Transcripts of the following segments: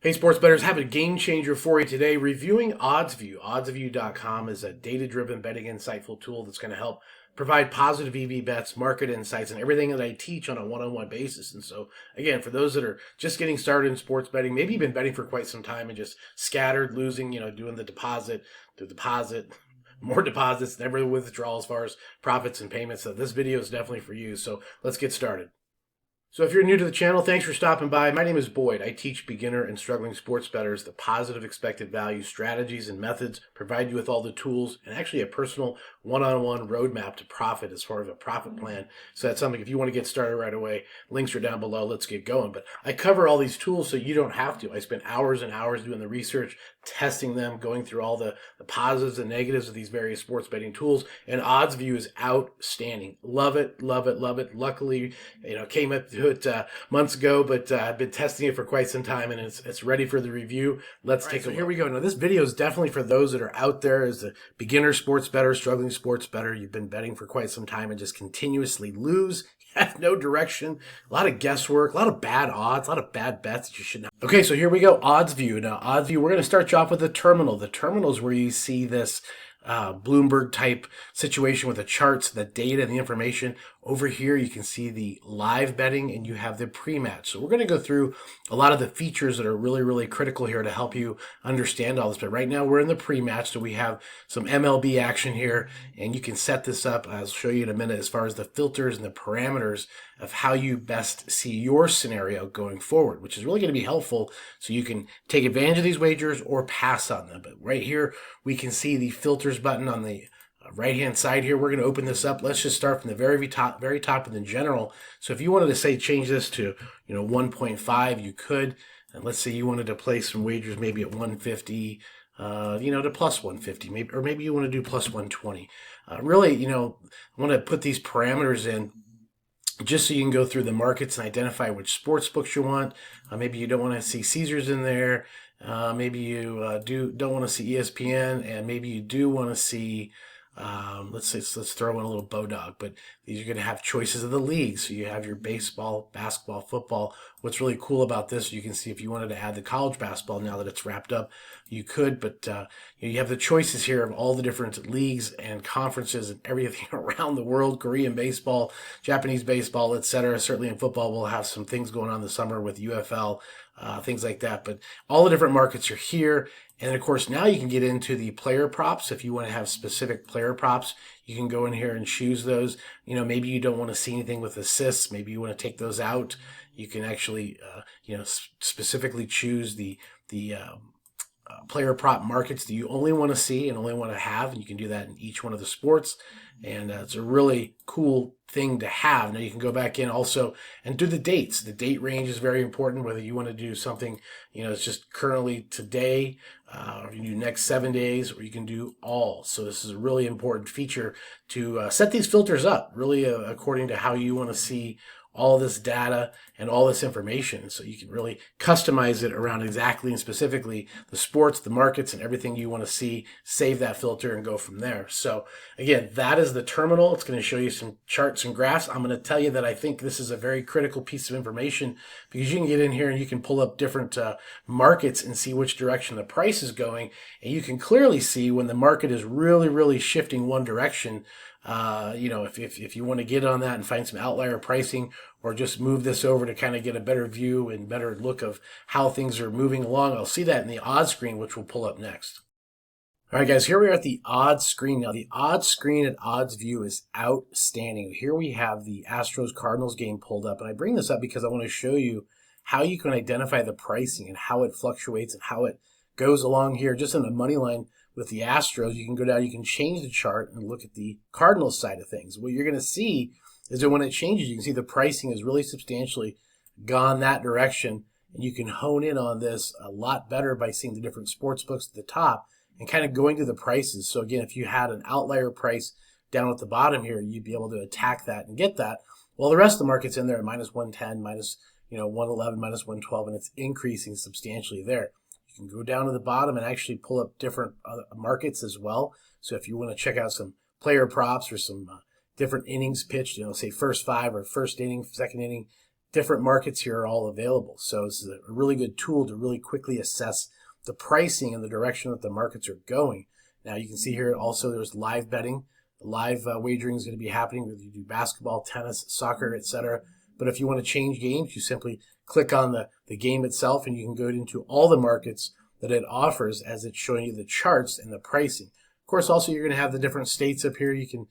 Hey, sports bettors, have a game changer for you today. Reviewing OddsView. OddsView.com is a data-driven betting insightful tool that's going to help provide positive EV bets, market insights, and everything that I teach on a one-on-one basis. And so, again, for those that are just getting started in sports betting, maybe you've been betting for quite some time and just scattered, losing, doing the deposit, more deposits, never withdrawal as far as profits and payments. So this video is definitely for you. So let's get started. So if you're new to the channel, thanks for stopping by. My name is Boyd. I teach beginner and struggling sports bettors the positive expected value strategies and methods, provide you with all the tools, and actually a personal one-on-one roadmap to profit as far as a profit plan. So that's something, if you want to get started right away, links are down below. Let's get going. But I cover all these tools so you don't have to. I spend hours and hours doing the research, testing them, going through all the positives and negatives of these various sports betting tools. And OddsView is outstanding. Love it, love it, love it. Luckily, came up to it months ago, but I've been testing it for quite some time, and it's ready for the review. Let's take a look. Here we go. Now, this video is definitely for those that are out there as a beginner sports bettor, struggling sports bettor. You've been betting for quite some time and just continuously lose. Have no direction, a lot of guesswork, a lot of bad odds, a lot of bad bets that you should not. Okay, so here we go, OddsView. Now, OddsView, we're going to start you off with the terminal. The terminal is where you see this Bloomberg type situation with the charts, the data, the information. Over here, you can see the live betting and you have the pre-match. So we're going to go through a lot of the features that are really, really critical here to help you understand all this. But right now we're in the pre-match, so we have some MLB action here, and you can set this up. I'll show you in a minute as far as the filters and the parameters of how you best see your scenario going forward, which is really going to be helpful so you can take advantage of these wagers or pass on them. But right here, we can see the filters button on the right-hand side here. We're going to open this up. Let's just start from the very top in the general. So if you wanted to say change this to 1.5, you could. And let's say you wanted to place some wagers maybe at 150, to plus 150, maybe, or maybe you want to do plus 120. Really, I want to put these parameters in just so you can go through the markets and identify which sports books you want. Maybe you don't want to see Caesars in there. Maybe you don't want to see ESPN, and maybe you do want to see let's throw in a little Bodog, but these are going to have choices of the league. So you have your baseball, basketball, football. What's really cool about this, you can see if you wanted to add the college basketball now that it's wrapped up, you could, but you have the choices here of all the different leagues and conferences and everything around the world, Korean baseball, Japanese baseball, etc. Certainly in football, we'll have some things going on this summer with UFL, things like that. But all the different markets are here. And of course, now you can get into the player props. If you want to have specific player props, you can go in here and choose those. Maybe you don't want to see anything with assists. Maybe you want to take those out. You can actually, specifically choose the player prop markets that you only want to see and only want to have. And you can do that in each one of the sports. And it's a really cool thing to have. Now you can go back in also and do the dates. The date range is very important, whether you want to do something, it's just currently today, or you can do next 7 days, or you can do all. So this is a really important feature to set these filters up, really according to how you want to see all this data and all this information. So you can really customize it around exactly and specifically the sports, the markets, and everything you want to see, save that filter and go from there. So again, that is the terminal. It's going to show you some charts and graphs. I'm going to tell you that I think this is a very critical piece of information because you can get in here and you can pull up different markets and see which direction the price is going. And you can clearly see when the market is really, really shifting one direction. If you want to get on that and find some outlier pricing, or just move this over to kind of get a better view and better look of how things are moving along, I'll see that in the odds screen, which we'll pull up next. All right, guys, here we are at the odds screen. Now, the odds screen at OddsView is outstanding. Here we have the Astros-Cardinals game pulled up, and I bring this up because I want to show you how you can identify the pricing and how it fluctuates and how it goes along here just in the money line. With the Astros, you can go down, you can change the chart and look at the Cardinals side of things. What you're going to see is that when it changes, you can see the pricing has really substantially gone that direction, and you can hone in on this a lot better by seeing the different sports books at the top and kind of going to the prices. So again, if you had an outlier price down at the bottom here, you'd be able to attack that and get that. Well, the rest of the market's in there at minus 110, minus 111, minus 112, and it's increasing substantially there. You can go down to the bottom and actually pull up different markets as well. So if you want to check out some player props or some different innings pitched, say first 5 or first inning, second inning, different markets here are all available. So this is a really good tool to really quickly assess the pricing and the direction that the markets are going. Now you can see here also there's live betting. Live wagering is going to be happening whether you do basketball, tennis, soccer, etc. But if you want to change games, you simply click on the game itself and you can go into all the markets that it offers as it's showing you the charts and the pricing. Of course, also you're going to have the different states up here. You can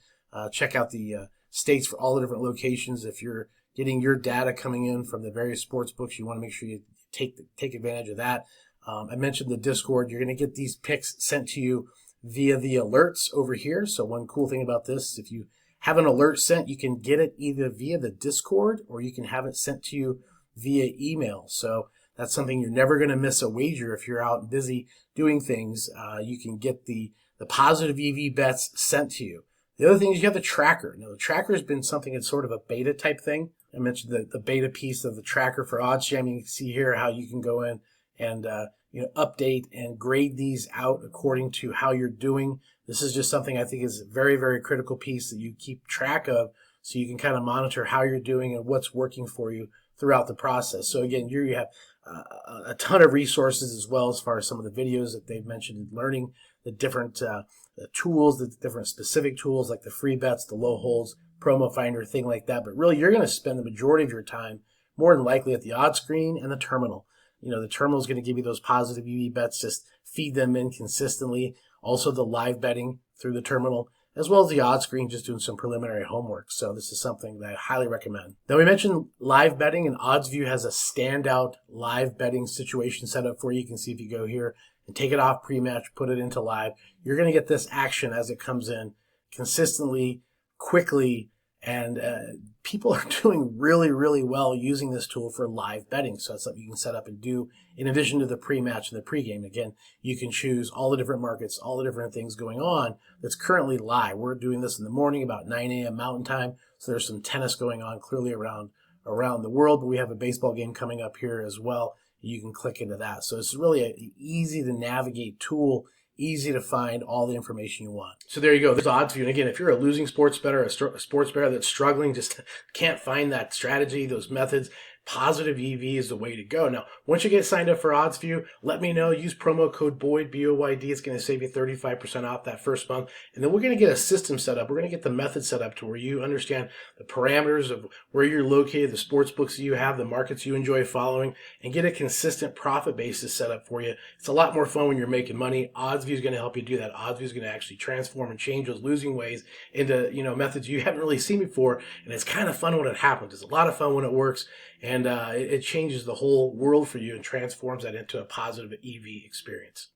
check out the states for all the different locations. If you're getting your data coming in from the various sports books, you want to make sure you take advantage of that. I mentioned the Discord. You're going to get these picks sent to you via the alerts over here. So one cool thing about this, if you have an alert sent, you can get it either via the Discord or you can have it sent to you via email. So that's something you're never going to miss a wager if you're out busy doing things. You can get the positive EV bets sent to you. The other thing is you have the tracker. Now, the tracker has been something that's sort of a beta type thing. I mentioned the beta piece of the tracker for OddsJam. You can see here how you can go in and update and grade these out according to how you're doing. This is just something I think is a very, very critical piece that you keep track of so you can kind of monitor how you're doing and what's working for you throughout the process. So again, here you have a ton of resources as well as far as some of the videos that they've mentioned in learning the different the tools, the different specific tools like the free bets, the low holds, promo finder, thing like that. But really, you're going to spend the majority of your time more than likely at the odds screen and the terminal. The terminal is going to give you those positive EV bets. Just feed them in consistently. Also, the live betting through the terminal, as well as the odds screen, just doing some preliminary homework. So this is something that I highly recommend. Now, we mentioned live betting, and OddsView has a standout live betting situation set up for you. You can see if you go here and take it off pre-match, put it into live, you're going to get this action as it comes in consistently, quickly, and people are doing really, really well using this tool for live betting. So that's something you can set up and do in addition to the pre-match and the pre-game. Again, you can choose all the different markets, all the different things going on that's currently live. We're doing this in the morning about 9 a.m. Mountain Time. So there's some tennis going on clearly around the world, but we have a baseball game coming up here as well. You can click into that. So it's really an easy to navigate tool, easy to find all the information you want. So there you go. There's OddsView. And again, if you're a losing sports bettor, a sports bettor that's struggling, just can't find that strategy, those methods, positive EV is the way to go. Now, once you get signed up for OddsView, let me know. Use promo code BOYD, B-O-Y-D. It's going to save you 35% off that first month. And then we're going to get a system set up. We're going to get the method set up to where you understand the parameters of where you're located, the sports books that you have, the markets you enjoy following, and get a consistent profit basis set up for you. It's a lot more fun when you're making money. OddsView is going to help you do that. OddsView is going to actually transform and change those losing ways into methods you haven't really seen before. And it's kind of fun when it happens. It's a lot of fun when it works. And it changes the whole world for you and transforms that into a positive EV experience.